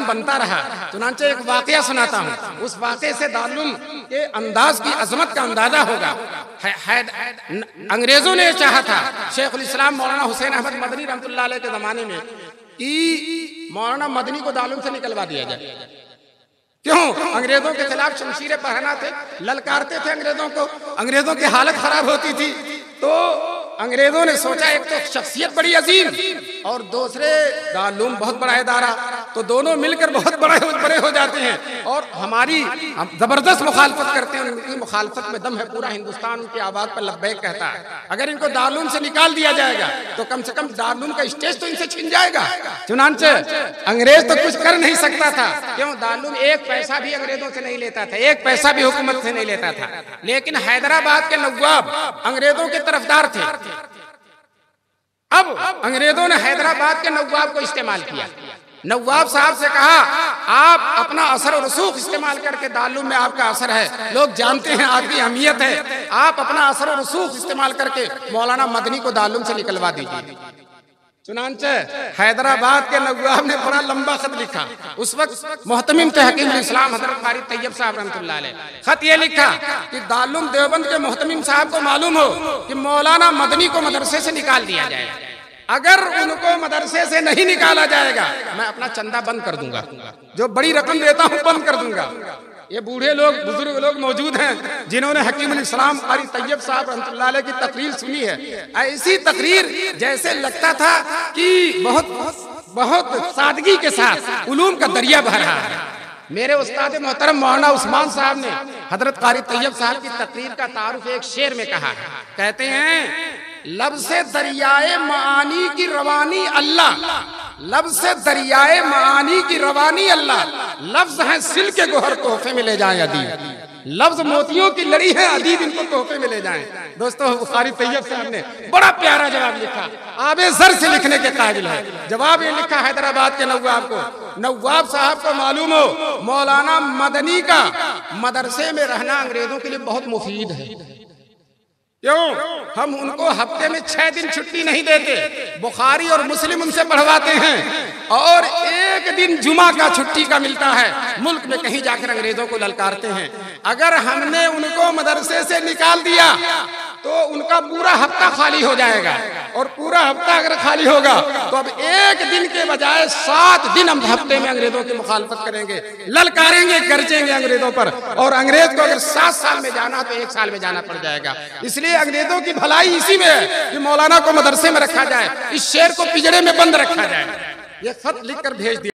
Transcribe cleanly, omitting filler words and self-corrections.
बनता रहा। चुनांचे एक वाकया सुनाता हूँ, उस वाकये से दारुल के अंदाज की अजमत का अंदाजा होगा। अंग्रेजों ने चाहा था शेखुल इस्लाम मौलाना हुसैन अहमद मदनी रहमतुल्लाह अलैह के जमाने में कि मौलाना मदनी को दारुल से निकलवा दिया जाए। क्यों? अंग्रेजों के खिलाफ शमशीरें पहना थे, ललकारते थे अंग्रेजों को, अंग्रेजों की हालत खराब होती थी। तो अंग्रेजों ने सोचा एक तो शख्सियत बड़ी अजीम और दूसरे दारुल बहुत बड़ा इदारा, तो दोनों मिलकर बहुत बड़े हो जाते हैं और हम जबरदस्त मुखालफत करते हैं। उनकी मुखालफत में दम है, पूरा हिंदुस्तान उनकी आवाज पर लब्बैक कहता है। अगर इनको दारुल से निकाल दिया जाएगा तो कम से कम दारुल का स्टेज तो इनसे छिन जाएगा। चुनांचे अंग्रेज तो कुछ कर नहीं सकता था। क्यों? दारुल एक पैसा भी अंग्रेजों से नहीं लेता था, एक पैसा भी हुकूमत से नहीं लेता था। लेकिन हैदराबाद के नवाब अंग्रेजों के तरफदार थे। अब अंग्रेजों ने हैदराबाद के नवाब को इस्तेमाल किया। नवाब साहब से कहा आप अपना असर और रसूख इस्तेमाल करके, दारुल में आपका असर है, लोग जानते हैं आपकी अहमियत है, आप अपना असर और रसूख इस्तेमाल करके मौलाना मदनी को दारुल से निकलवा दीजिए। चुनांचे हैदराबाद के नवाब ने बड़ा लंबा खत लिखा। उस वक्त मोहतमिम थे हकीमुल इस्लाम हजरत कारी तैयब साहब रहमतुल्लाह अलैह। खत ये लिखा कि दारुल देवबंद के मोहतमिम साहब को मालूम हो कि मौलाना मदनी को मदरसे से निकाल दिया जाए। अगर उनको मदरसे से नहीं निकाला जाएगा मैं अपना चंदा बंद कर दूंगा, जो बड़ी रकम देता हूं बंद कर दूंगा। ये बूढ़े लोग, बुजुर्ग लोग मौजूद हैं जिन्होंने हकीमुल इस्लाम कारी तैयब साहब रहमतुल्लाह अलैह की तकरीर सुनी है। ऐसी तकरीर जैसे लगता था कि बहुत सादगी के साथ उलूम का दरिया बह रहा है। मेरे उस्ताद मोहतरम मौलाना उस्मान साहब ने हजरत कारी तैयब साहब की तकरीर का तारुफ एक शेर में कहा है। कहते हैं लब से दरियाए मानी की रवानी अल्लाह, लब से दरियाए मानी की रवानी अल्लाह, लफ्ज हैं सिल के गोहर तोहफे में ले जाएं अदीब, लफ्ज मोतियों की लड़ी है अदीब इनको तोहफे में ले जाएं। दोस्तों कारी तैयब साहब ने बड़ा प्यारा जवाब लिखा, आबे जर से लिखने के काबिल है। जवाब ये लिखा हैदराबाद के नवाब को। नवाब साहब को मालूम हो मौलाना मदनी का मदरसे में रहना अंग्रेजों के लिए बहुत मुफीद है। क्यों? हम उनको हफ्ते में 6 दिन छुट्टी नहीं देते, बुखारी और मुस्लिम उनसे पढ़वाते हैं और एक दिन जुमा का छुट्टी का मिलता है। मुल्क में कहीं जाकर अंग्रेजों को ललकारते हैं। अगर हमने उनको मदरसे से निकाल दिया तो उनका पूरा हफ्ता खाली हो जाएगा और पूरा हफ्ता अगर खाली होगा तो अब एक दिन के बजाय 7 दिन हम हफ्ते में अंग्रेजों की मुखालफत करेंगे, ललकारेंगे, गरजेंगे अंग्रेजों पर। और अंग्रेज को अगर 7 साल में जाना तो 1 साल में जाना पड़ जाएगा। इसलिए अंग्रेजों की भलाई इसी में है कि मौलाना को मदरसे में रखा जाए, इस शेर को पिंजरे में बंद रखा जाए। ये खत लिख कर भेज दिया।